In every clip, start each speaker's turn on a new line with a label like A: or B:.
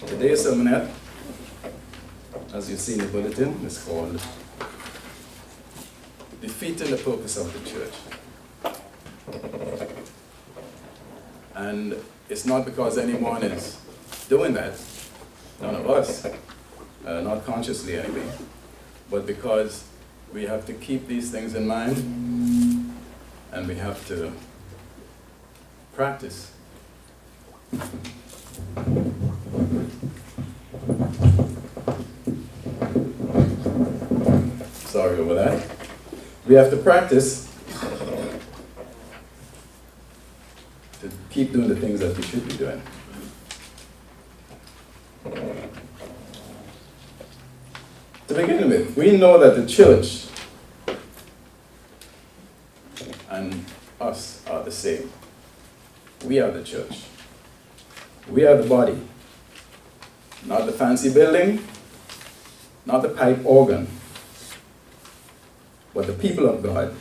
A: Today's sermonette, as you see in the bulletin, is called Defeating the Purpose of the Church. And it's not because anyone is doing that, none of us, not consciously anyway, but because we have to keep these things in mind and we have to practice. Sorry over that. We have to practice to keep doing the things that we should be doing. To begin with, we know that the church and us are the same. We are the church. We are the body. Not the fancy building, not the pipe organ, but the people of God.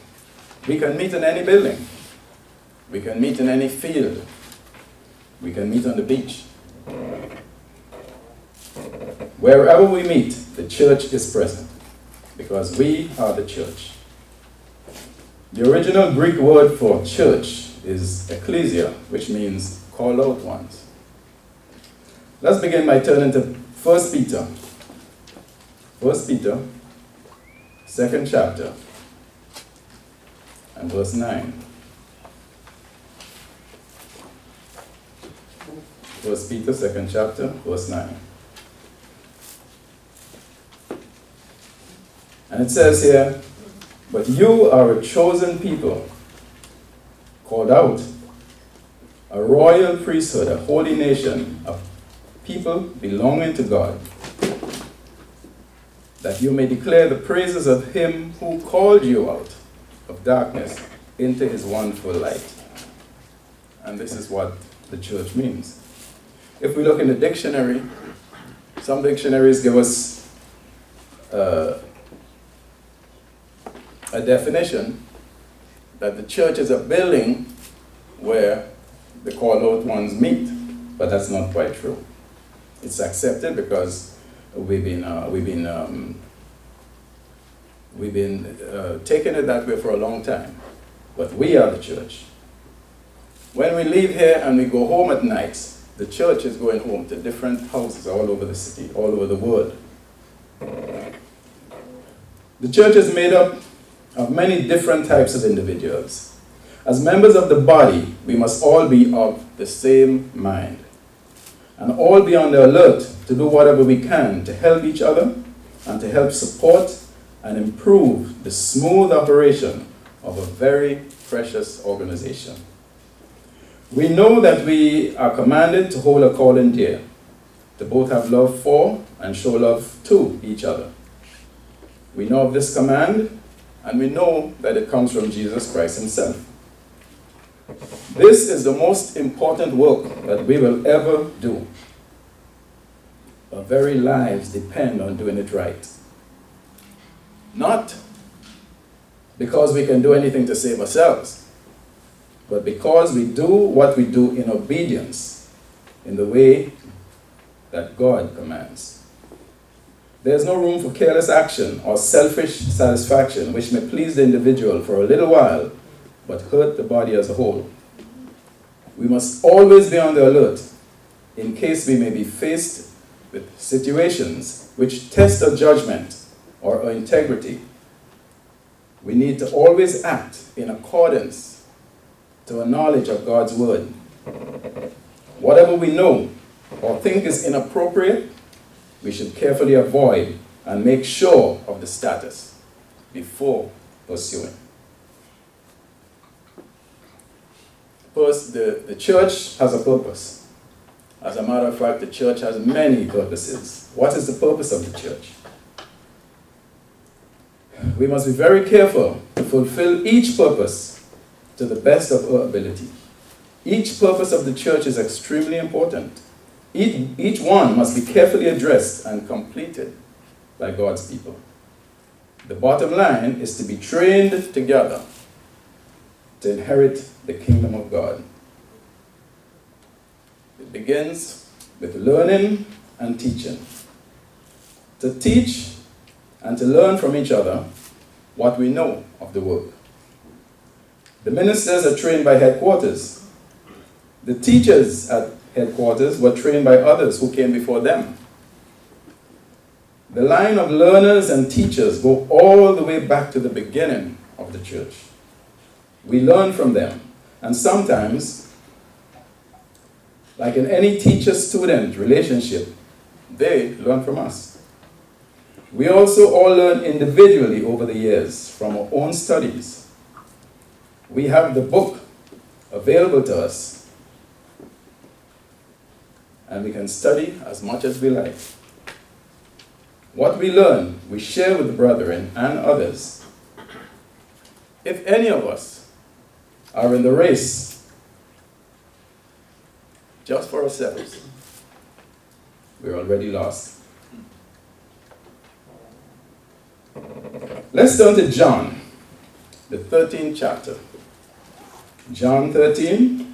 A: We can meet in any building. We can meet in any field. We can meet on the beach. Wherever we meet, the church is present because we are the church. The original Greek word for church is ecclesia, which means called out ones. Let's begin by turning to 1 Peter. 1 Peter, 2nd chapter, and verse 9. 1 Peter, 2nd chapter, verse 9. And it says here, "But you are a chosen people, called out, a royal priesthood, a holy nation, a people belonging to God, that you may declare the praises of him who called you out of darkness into his wonderful light." And this is what the church means. If we look in the dictionary, some dictionaries give us a definition that the church is a building where the called out ones meet, but that's not quite true. It's accepted because we've been taking it that way for a long time. But we are the church. When we leave here and we go home at night, the church is going home to different houses all over the city, all over the world. The church is made up of many different types of individuals. As members of the body, we must all be of the same mind and all be on the alert to do whatever we can to help each other and to help support and improve the smooth operation of a very precious organization. We know that we are commanded to hold a calling dear, to both have love for and show love to each other. We know of this command, and we know that it comes from Jesus Christ himself. This is the most important work that we will ever do. Our very lives depend on doing it right. Not because we can do anything to save ourselves, but because we do what we do in obedience, in the way that God commands. There's no room for careless action or selfish satisfaction, which may please the individual for a little while, but hurt the body as a whole. We must always be on the alert, in case we may be faced with situations which test our judgment or our integrity. We need to always act in accordance to a knowledge of God's word. Whatever we know or think is inappropriate, we should carefully avoid and make sure of the status before pursuing. First, the church has a purpose. As a matter of fact, the church has many purposes. What is the purpose of the church? We must be very careful to fulfill each purpose to the best of our ability. Each purpose of the church is extremely important. Each one must be carefully addressed and completed by God's people. The bottom line is to be trained together to inherit the kingdom of God. It begins with learning and teaching. To teach and to learn from each other what we know of the work. The ministers are trained by headquarters. The teachers at headquarters were trained by others who came before them. The line of learners and teachers go all the way back to the beginning of the church. We learn from them, and sometimes, like in any teacher-student relationship, they learn from us. We also all learn individually over the years from our own studies. We have the book available to us, and we can study as much as we like. What we learn, we share with the brethren and others. If any of us are in the race just for ourselves, we're already lost. Let's turn to John, the 13th chapter. John 13,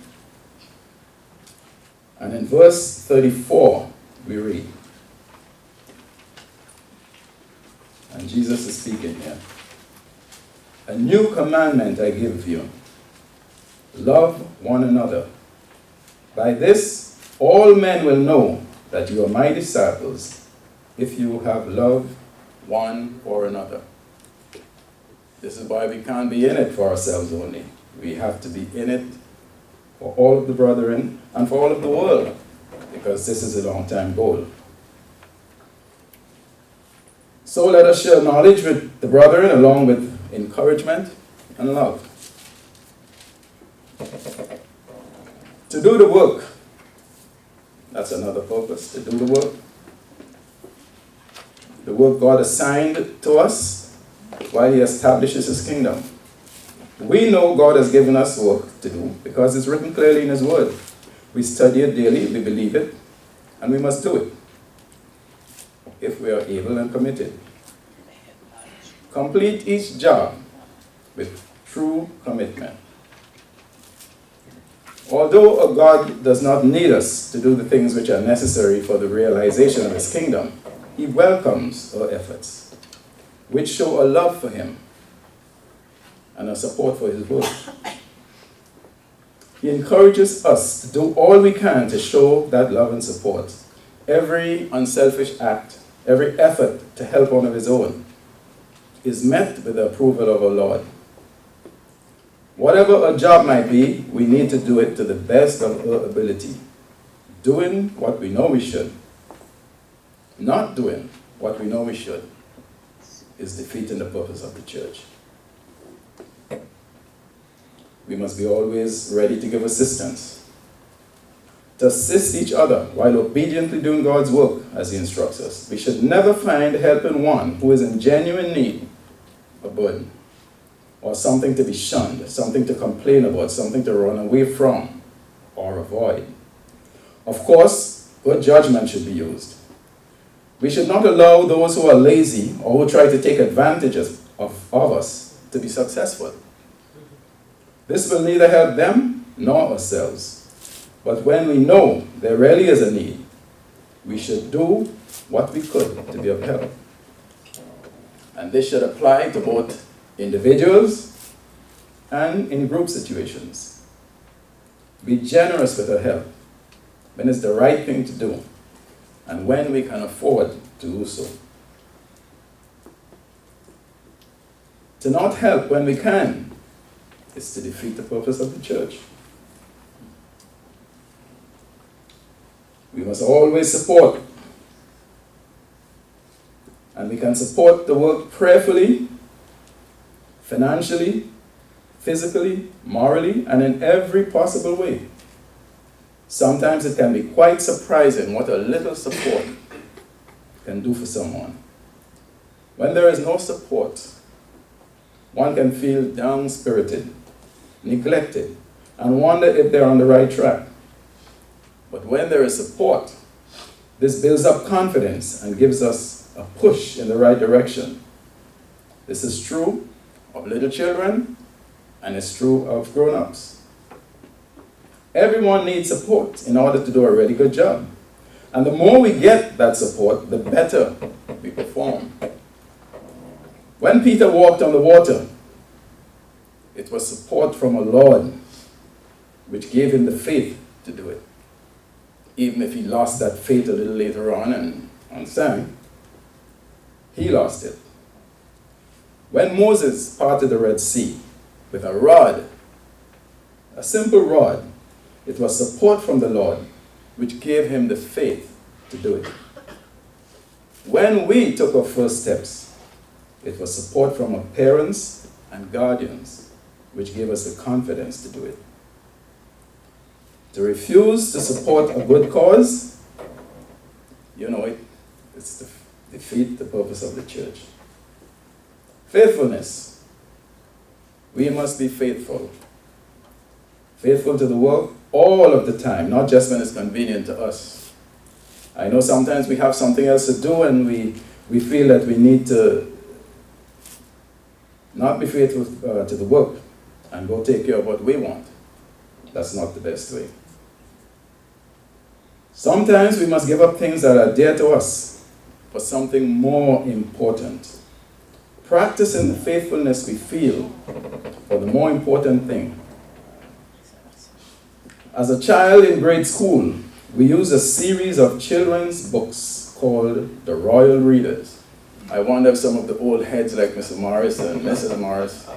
A: and in verse 34 we read. And Jesus is speaking here. A new commandment I give you. Love one another. By this, all men will know that you are my disciples, if you have love one for another. This is why we can't be in it for ourselves only. We have to be in it for all of the brethren and for all of the world, because this is a long-time goal. So let us share knowledge with the brethren along with encouragement and love. To do the work, that's another purpose, to do the work. The work God assigned to us while He establishes His kingdom. We know God has given us work to do because it's written clearly in His Word. We study it daily, we believe it, and we must do it if we are able and committed. Complete each job with true commitment. Although God does not need us to do the things which are necessary for the realization of His kingdom, He welcomes our efforts, which show a love for Him and a support for His work. He encourages us to do all we can to show that love and support. Every unselfish act, every effort to help one of His own is met with the approval of our Lord. Whatever our job might be, we need to do it to the best of our ability. Doing what we know we should, not doing what we know we should, is defeating the purpose of the church. We must be always ready to give assistance, to assist each other while obediently doing God's work as He instructs us. We should never find helping one who is in genuine need a burden, or something to be shunned, something to complain about, something to run away from or avoid. Of course, good judgment should be used. We should not allow those who are lazy or who try to take advantage of us to be successful. This will neither help them nor ourselves. But when we know there really is a need, we should do what we could to be of help. And this should apply to both individuals and in group situations. Be generous with our help when it's the right thing to do and when we can afford to do so. To not help when we can is to defeat the purpose of the church. We must always support, and we can support the work prayerfully, financially, physically, morally, and in every possible way. Sometimes it can be quite surprising what a little support can do for someone. When there is no support, one can feel down-spirited, neglected, and wonder if they're on the right track. But when there is support, this builds up confidence and gives us a push in the right direction. This is true of little children, and it's true of grown-ups. Everyone needs support in order to do a really good job. And the more we get that support, the better we perform. When Peter walked on the water, it was support from a Lord which gave him the faith to do it. Even if he lost that faith a little later on and sank, he lost it. When Moses parted the Red Sea with a rod, a simple rod, it was support from the Lord which gave him the faith to do it. When we took our first steps, it was support from our parents and guardians which gave us the confidence to do it. To refuse to support a good cause, it's to defeat the purpose of the church. Faithfulness. We must be faithful. Faithful to the work all of the time, not just when it's convenient to us. I know sometimes we have something else to do and we feel that we need to not be faithful to the work and go take care of what we want. That's not the best way. Sometimes we must give up things that are dear to us for something more important. Practicing the faithfulness we feel for the more important thing. As a child in grade school, we used a series of children's books called The Royal Readers. I wonder if some of the old heads like Mr. Marrast and Mrs. Marrast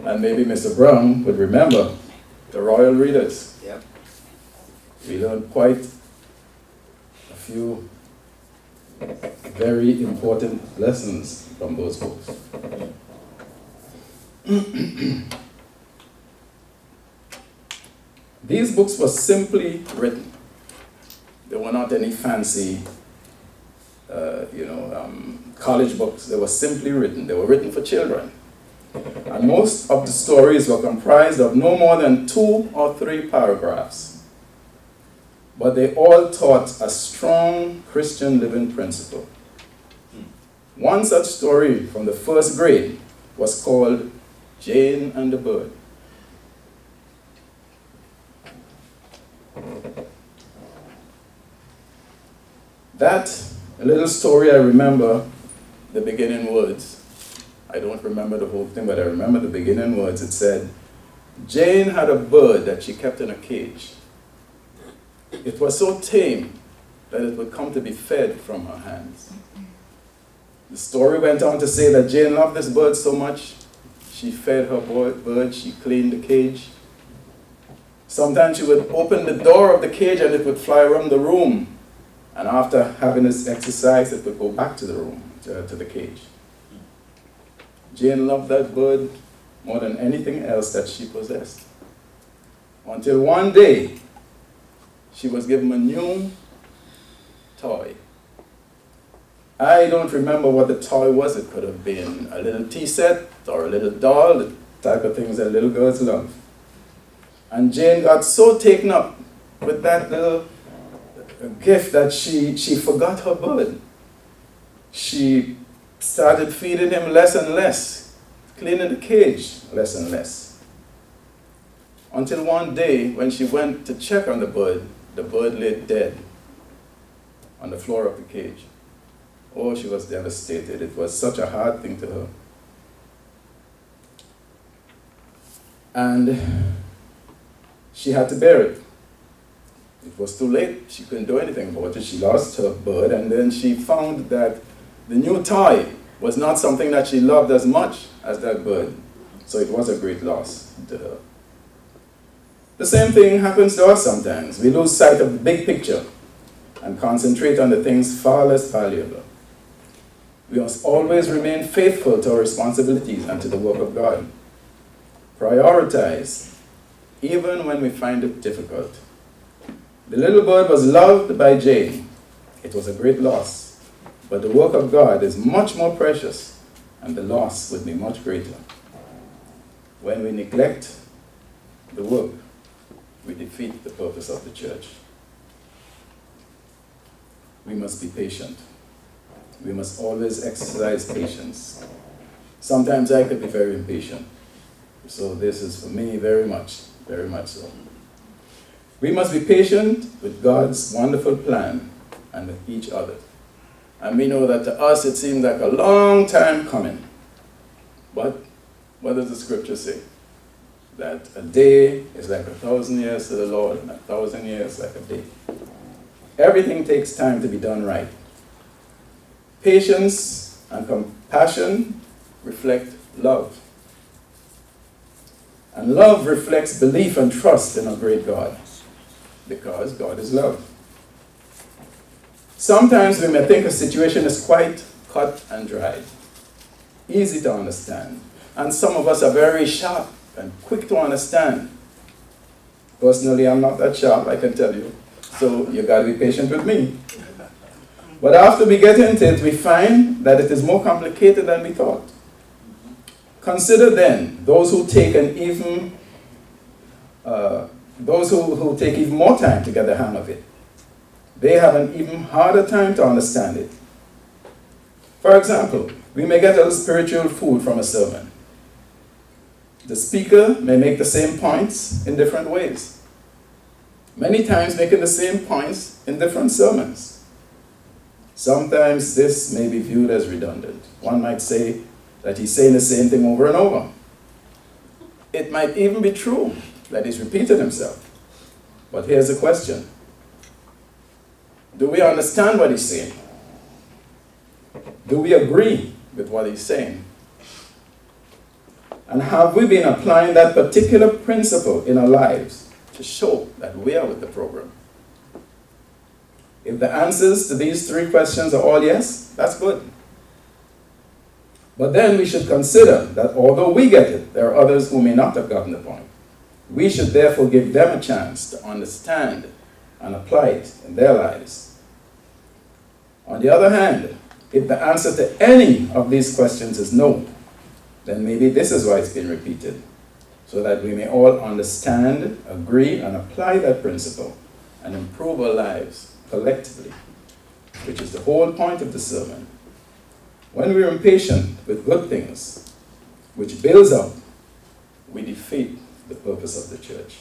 A: and maybe Mr. Brown would remember The Royal Readers.
B: Yep.
A: We learned quite a few very important lessons from those books. These books were simply written. They were not any fancy, college books. They were simply written. They were written for children. And most of the stories were comprised of no more than 2 or 3 paragraphs. But they all taught a strong Christian living principle. One such story from the first grade was called Jane and the Bird. That little story, I remember the beginning words. I don't remember the whole thing, but I remember the beginning words. It said, Jane had a bird that she kept in a cage. It was so tame that it would come to be fed from her hands. The story went on to say that Jane loved this bird so much, she fed her bird, she cleaned the cage. Sometimes she would open the door of the cage and it would fly around the room. And after having this exercise, it would go back to the room, to the cage. Jane loved that bird more than anything else that she possessed. Until one day, she was given a new toy. I don't remember what the toy was. It could have been a little tea set or a little doll, the type of things that little girls love. And Jane got so taken up with that little gift that she forgot her bird. She started feeding him less and less, cleaning the cage less and less. Until one day, when she went to check on the bird lay dead on the floor of the cage. Oh, she was devastated. It was such a hard thing to her. And she had to bear it. It was too late. She couldn't do anything about it. She lost her bird, and then she found that the new toy was not something that she loved as much as that bird. So it was a great loss to her. The same thing happens to us sometimes. We lose sight of the big picture and concentrate on the things far less valuable. We must always remain faithful to our responsibilities and to the work of God. Prioritize, even when we find it difficult. The little bird was loved by Jane. It was a great loss, but the work of God is much more precious, and the loss would be much greater. When we neglect the work, we defeat the purpose of the church. We must be patient. We must always exercise patience. Sometimes I could be very impatient. So this is for me very much so. We must be patient with God's wonderful plan and with each other. And we know that to us it seems like a long time coming. But what does the scripture say? That a day is like 1,000 years to the Lord, and 1,000 years like a day. Everything takes time to be done right. Patience and compassion reflect love. And love reflects belief and trust in a great God, because God is love. Sometimes we may think a situation is quite cut and dried, easy to understand. And some of us are very sharp and quick to understand. Personally, I'm not that sharp, I can tell you. So you got to be patient with me. But after we get into it, we find that it is more complicated than we thought. Consider then those who take even more time to get the hang of it. They have an even harder time to understand it. For example, we may get a little spiritual food from a sermon. The speaker may make the same points in different ways. Many times making the same points in different sermons. Sometimes this may be viewed as redundant. One might say that he's saying the same thing over and over. It might even be true that he's repeated himself. But here's the question. Do we understand what he's saying? Do we agree with what he's saying? And have we been applying that particular principle in our lives to show that we are with the program? If the answers to these three questions are all yes, that's good. But then we should consider that although we get it, there are others who may not have gotten the point. We should therefore give them a chance to understand and apply it in their lives. On the other hand, if the answer to any of these questions is no, then maybe this is why it's been repeated, so that we may all understand, agree, and apply that principle and improve our lives collectively, which is the whole point of the sermon. When we are impatient with good things, which builds up, we defeat the purpose of the church.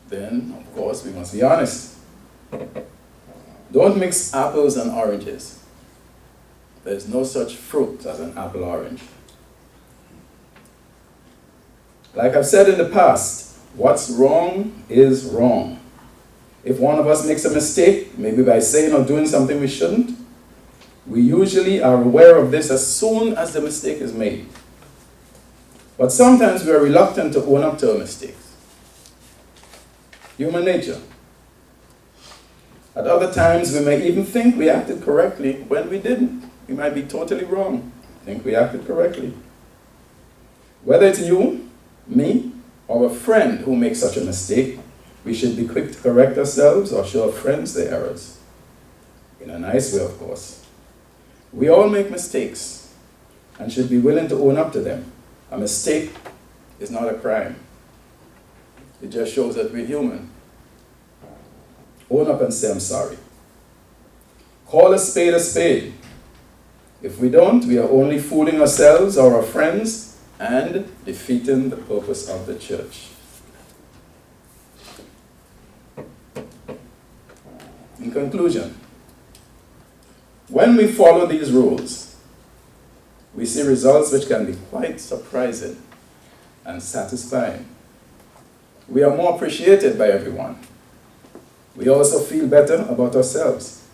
A: Then, of course, we must be honest. Don't mix apples and oranges. There's no such fruit as an apple orange. Like I've said in the past, what's wrong is wrong. If one of us makes a mistake, maybe by saying or doing something we shouldn't, we usually are aware of this as soon as the mistake is made. But sometimes we are reluctant to own up to our mistakes. Human nature. At other times, we may even think we acted correctly when we didn't. We might be totally wrong. Think we acted correctly. Whether it's you, me, or a friend who makes such a mistake, we should be quick to correct ourselves or show our friends their errors. In a nice way, of course. We all make mistakes and should be willing to own up to them. A mistake is not a crime. It just shows that we're human. Own up and say, I'm sorry. Call a spade a spade. If we don't, we are only fooling ourselves or our friends and defeating the purpose of the church. In conclusion, when we follow these rules, we see results which can be quite surprising and satisfying. We are more appreciated by everyone. We also feel better about ourselves.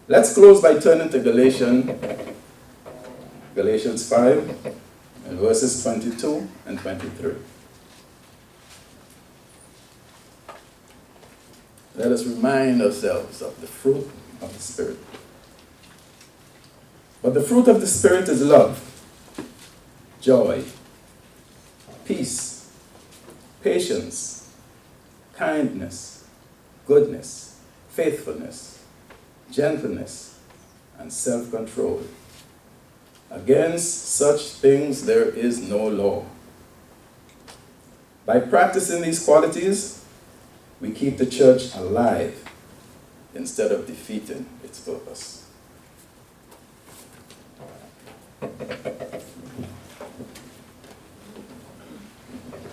A: Let's close by turning to Galatians 5 and verses 22 and 23. Let us remind ourselves of the fruit of the Spirit. But the fruit of the Spirit is love, joy, peace, patience, kindness, goodness, faithfulness, gentleness, and self-control. Against such things there is no law. By practicing these qualities, we keep the church alive instead of defeating its purpose.